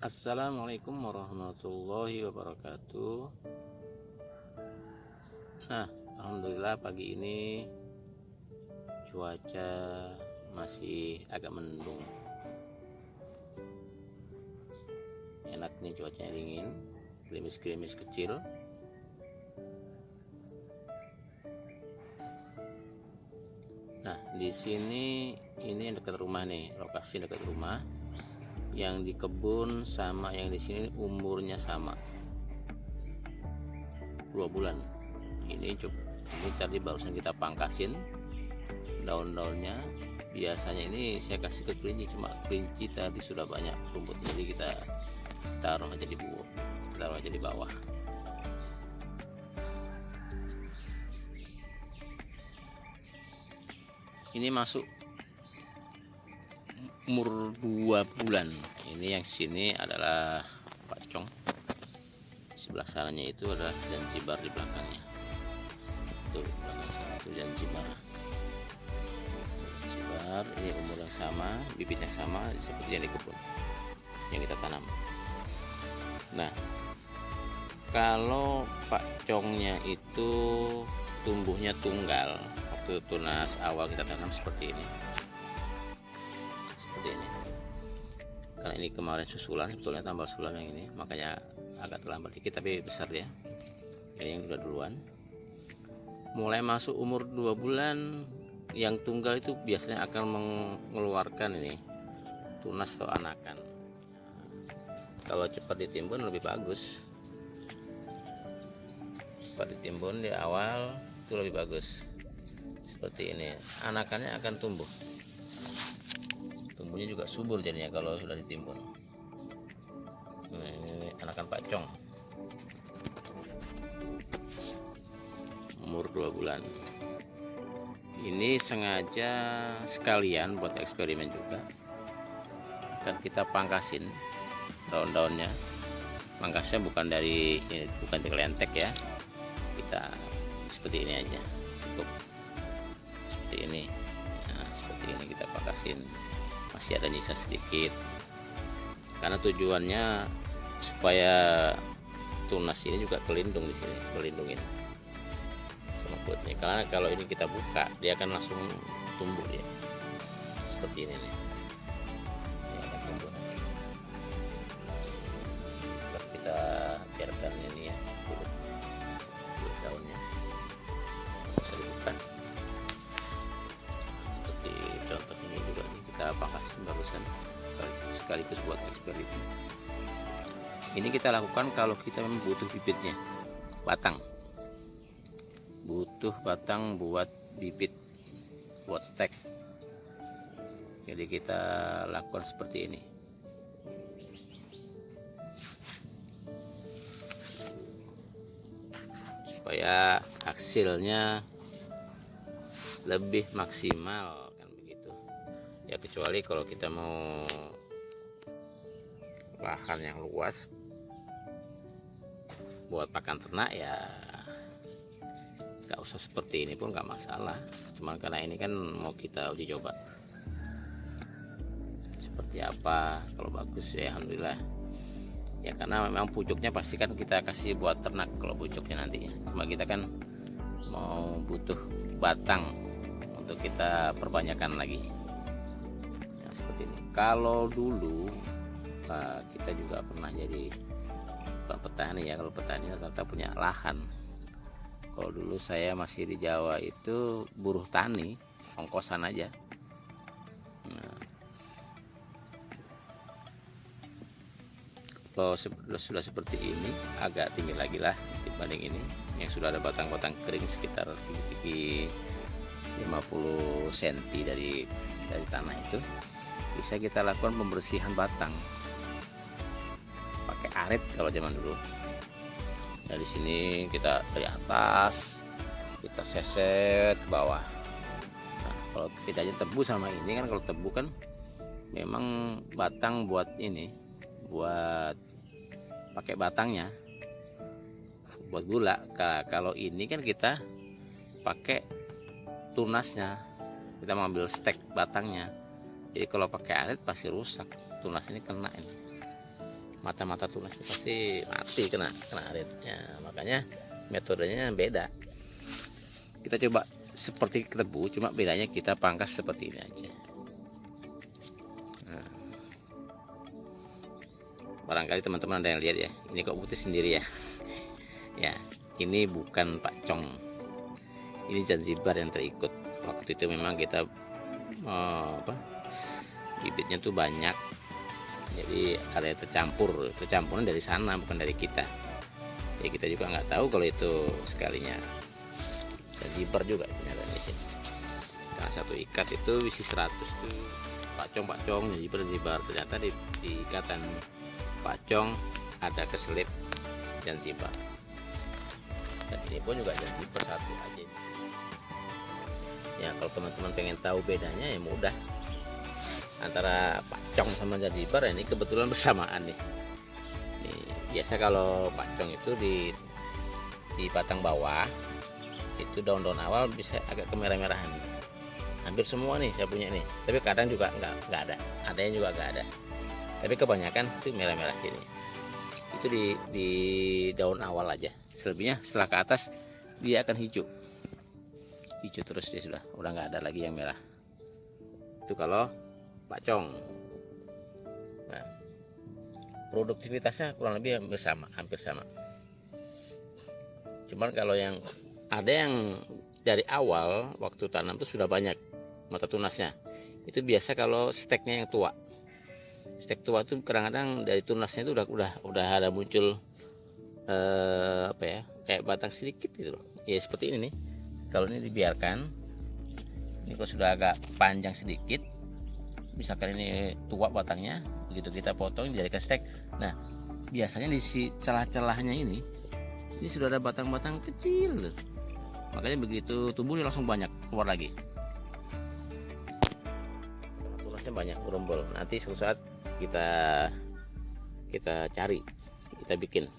Assalamualaikum warahmatullahi wabarakatuh. Nah, alhamdulillah pagi ini cuaca masih agak mendung. Enak nih, cuacanya dingin, gerimis-gerimis kecil. Nah, di sini ini dekat rumah nih, lokasi dekat rumah. Yang di kebun sama yang di sini umurnya sama, 2 bulan. Ini tadi barusan kita pangkasin daun-daunnya. Biasanya ini saya kasih ke kelinci, cuma kelinci tadi sudah banyak rumput, jadi kita taruh aja di bawah. Ini masuk umur 2 bulan. Ini yang sini adalah pacong, sebelah sananya itu adalah Zanzibar, di belakangnya tuh, belakang sana itu Zanzibar. Ini umur yang sama, bibitnya sama seperti yang di kebun yang kita tanam. Nah, kalau pacongnya itu tumbuhnya tunggal, waktu tunas awal kita tanam seperti ini. Karena ini kemarin susulan, sebetulnya tambah sulam yang ini, makanya agak terlambat dikit, tapi besar ya. Ini yang udah duluan. Mulai masuk umur 2 bulan, yang tunggal itu biasanya akan mengeluarkan ini tunas atau anakan. Kalau cepat ditimbun lebih bagus. Cepat ditimbun di awal itu lebih bagus. Seperti ini, anakannya akan tumbuh. Tumbuhnya juga subur jadinya kalau sudah ditimbun. Nah, ini anakan pacong umur 2 bulan. Ini sengaja sekalian buat eksperimen juga. Akan kita pangkasin daun-daunnya. Pangkasnya bukan dari lentek ya. Kita seperti ini aja, cukup seperti ini. Nah, seperti ini kita pangkasin. Masih ada nyisa sedikit, karena tujuannya supaya tunas ini juga kelindung di sini, kelindungin sama kuatnya. Karena kalau ini kita buka, dia akan langsung tumbuh ya, seperti ini nih. Ini akan tumbuh. Kita biarkan ini ya, kulit daunnya bisa dibuka. Seperti contoh ini juga nih, kita pangkasin barusan sekaligus buat eksperimen. Ini kita lakukan kalau kita memang butuh bibitnya, butuh batang buat bibit, buat stek. Jadi kita lakukan seperti ini. Supaya hasilnya lebih maksimal kan begitu ya. Kecuali kalau kita mau lahan yang luas buat pakan ternak ya nggak usah seperti ini pun nggak masalah. Cuman karena ini kan mau kita uji coba seperti apa, kalau bagus ya alhamdulillah ya. Karena memang pucuknya pasti kan kita kasih buat ternak kalau pucuknya nantinya. Cuma kita kan mau butuh batang untuk kita perbanyakkan lagi ya, seperti ini. Kalau dulu kita juga pernah jadi petani ya. Kalau petani ternyata punya lahan. Kalau dulu saya masih di Jawa itu buruh tani, ongkosan aja. Nah, kalau sudah seperti ini, agak tinggi lagi lah dibanding ini yang sudah ada batang-batang kering sekitar 50 cm dari tanah itu. Bisa kita lakukan pembersihan batang pakai arit kalau zaman dulu. Dari sini kita dari atas kita seset ke bawah. Nah, kalau tidak aja tebu sama ini kan, kalau tebu kan memang batang buat ini, buat pakai batangnya buat gula. Kalau ini kan kita pakai tunasnya, kita mengambil stek batangnya. Jadi kalau pakai arit pasti rusak, tunas ini kena ini. mata-mata tunas itu pasti mati kena arit ya. Makanya metodenya beda. Kita coba seperti tebu, cuma bedanya kita pangkas seperti ini aja. Nah, barangkali teman-teman ada yang lihat ya, ini kok putih sendiri ya. Ya, ini bukan pakcong, ini Zanzibar yang terikut. Waktu itu memang kita bibitnya tuh banyak, jadi ada yang tercampurnya dari sana, bukan dari kita. Ya kita juga nggak tahu kalau itu sekalinya Zanzibar juga ternyata di sini. Nah, satu ikat itu isi 100 tuh pakcong Zanzibar. Ternyata di ikatan pakcong ada keselip Zanzibar. Dan ini pun juga Zanzibar satu aja. Ya kalau teman-teman pengen tahu bedanya ya mudah, antara pakcong sama Zanzibar ini kebetulan bersamaan nih. Biasa kalau pakcong itu di batang bawah itu daun-daun awal bisa agak kemerah-merahan. Hampir semua nih saya punya nih, tapi kadang juga nggak ada yang juga nggak ada. Tapi kebanyakan itu merah-merah sini. Itu di daun awal aja. Selebihnya setelah ke atas dia akan hijau terus, dia udah nggak ada lagi yang merah. Itu kalau pakcong. Nah, produktivitasnya kurang lebih hampir sama. Cuman kalau yang ada yang dari awal waktu tanam itu sudah banyak mata tunasnya, itu biasa kalau steknya yang tua. Stek tua itu kadang-kadang dari tunasnya itu udah ada muncul kayak batang sedikit gitu loh. Ya seperti ini nih. Kalau ini dibiarkan, ini kalau sudah agak panjang sedikit, misalkan ini tua batangnya, begitu kita potong dijadikan stek. Nah, biasanya di celah-celahnya ini sudah ada batang-batang kecil loh. Makanya begitu tumbuh dia langsung banyak keluar lagi. Tunasnya banyak gerombol. Nanti suatu saat kita cari, kita bikin.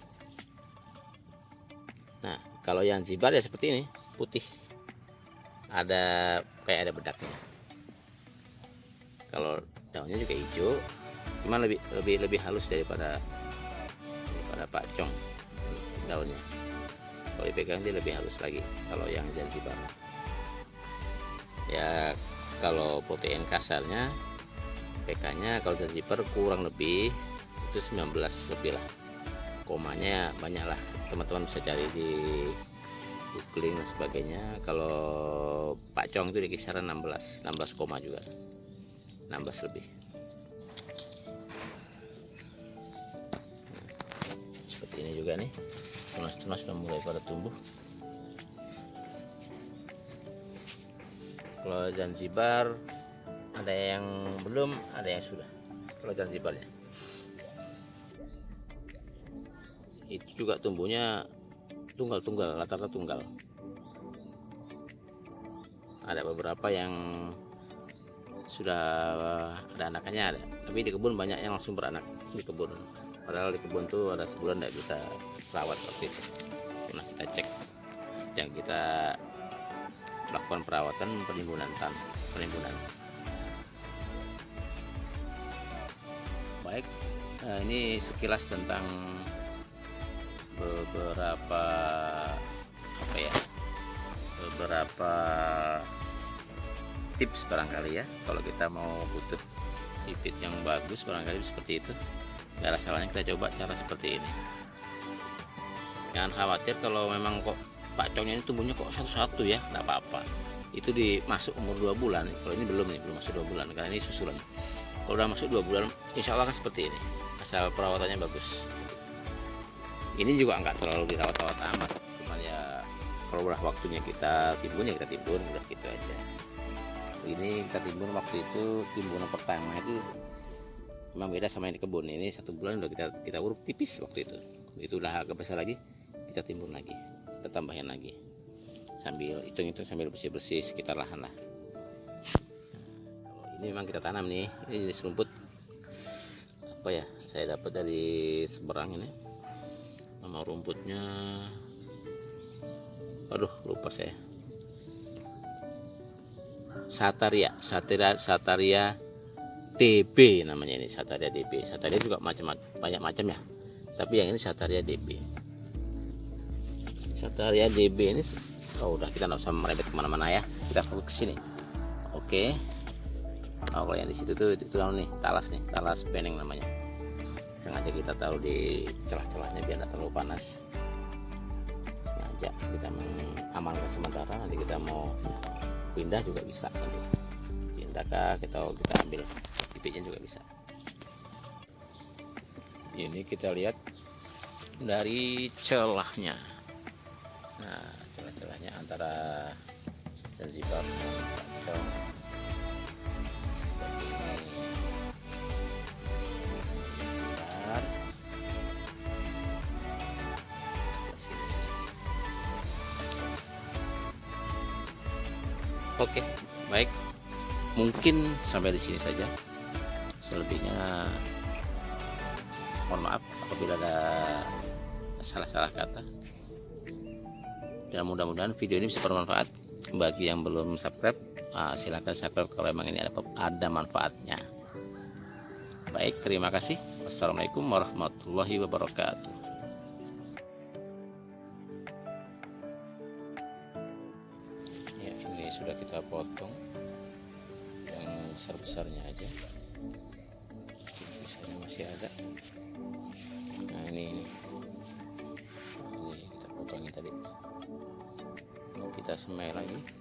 Nah, kalau yang Zanzibar ya seperti ini, putih. Kayak ada bedaknya. Kalau daunnya juga hijau, cuma lebih halus daripada pakcong daunnya. Kalau dipegang dia lebih halus lagi kalau yang Zanzibar. Ya kalau protein kasarnya PK-nya kalau Zanzibar kurang lebih itu 19 lebih lah. Komanya banyak lah, teman-teman bisa cari di googling dan sebagainya. Kalau pakcong itu di kisaran 16 koma juga, 16 lebih. Seperti ini juga nih, tunas-tunas sudah mulai pada tumbuh. Kalau Zanzibar ada yang belum, ada yang sudah. Kalau Zanzibar ya itu juga tumbuhnya tunggal, rata-rata tunggal. Ada beberapa yang sudah ada anakannya, tapi di kebun banyak yang langsung beranak di kebun. Padahal di kebun tuh ada sebulan tidak bisa rawat seperti itu. Nah kita cek, yang kita lakukan perawatan penimbunan. Baik, ini sekilas tentang beberapa tips barangkali ya. Kalau kita mau butuh bibit yang bagus barangkali seperti itu, nggak ada salahnya kita coba cara seperti ini. Jangan khawatir kalau memang kok pakcongnya ini tumbuhnya kok satu-satu ya, nggak apa-apa. Itu dimasuk umur 2 bulan. Kalau ini belum masuk 2 bulan karena ini susulan. Kalau udah masuk 2 bulan insya Allah kan seperti ini, asal perawatannya bagus. Ini juga nggak terlalu dirawat-rawat amat, cuman ya kalau udah waktunya kita timbun ya kita timbun, udah gitu aja. Ini kita timbun waktu itu, timbunan pertama itu memang beda sama yang di kebun. Ini 1 bulan udah kita uruk tipis waktu itu udah agak besar lagi, kita timbun lagi, kita tambahin lagi, sambil hitung-hitung sambil bersih-bersih sekitar lahan lah. Kalau ini memang kita tanam nih, ini jenis rumput apa ya, saya dapat dari Seberang ini. Nama rumputnya aduh lupa saya, Sataria DB namanya, ini Sataria DB. Sataria juga banyak macam ya, tapi yang ini Sataria DB. Sataria DB ini, oh udah, kita nggak usah merembet kemana-mana ya, kita fokus ke sini. Oke. Oh, kalau yang di situ tuh itu nih talas bening namanya. Sengaja kita taruh di celah-celahnya biar tidak terlalu panas. Sengaja kita mengamankan sementara, nanti kita mau pindah juga bisa. Nanti pindah kita ambil bibitnya juga bisa. Ini kita lihat dari celahnya. Nah, celah-celahnya antara Zanzibar dengan Pacong. Oke, baik. Mungkin sampai di sini saja. Selebihnya mohon maaf apabila ada salah-salah kata. Dan mudah-mudahan video ini bisa bermanfaat. Bagi yang belum subscribe, silahkan subscribe kalau memang ini ada manfaatnya. Baik, terima kasih. Wassalamualaikum warahmatullahi wabarakatuh. Ya, ini sudah kita potong yang besar-besarnya aja. Sisanya masih ada. Nah, ini kita potongin tadi. Mau kita semai lagi.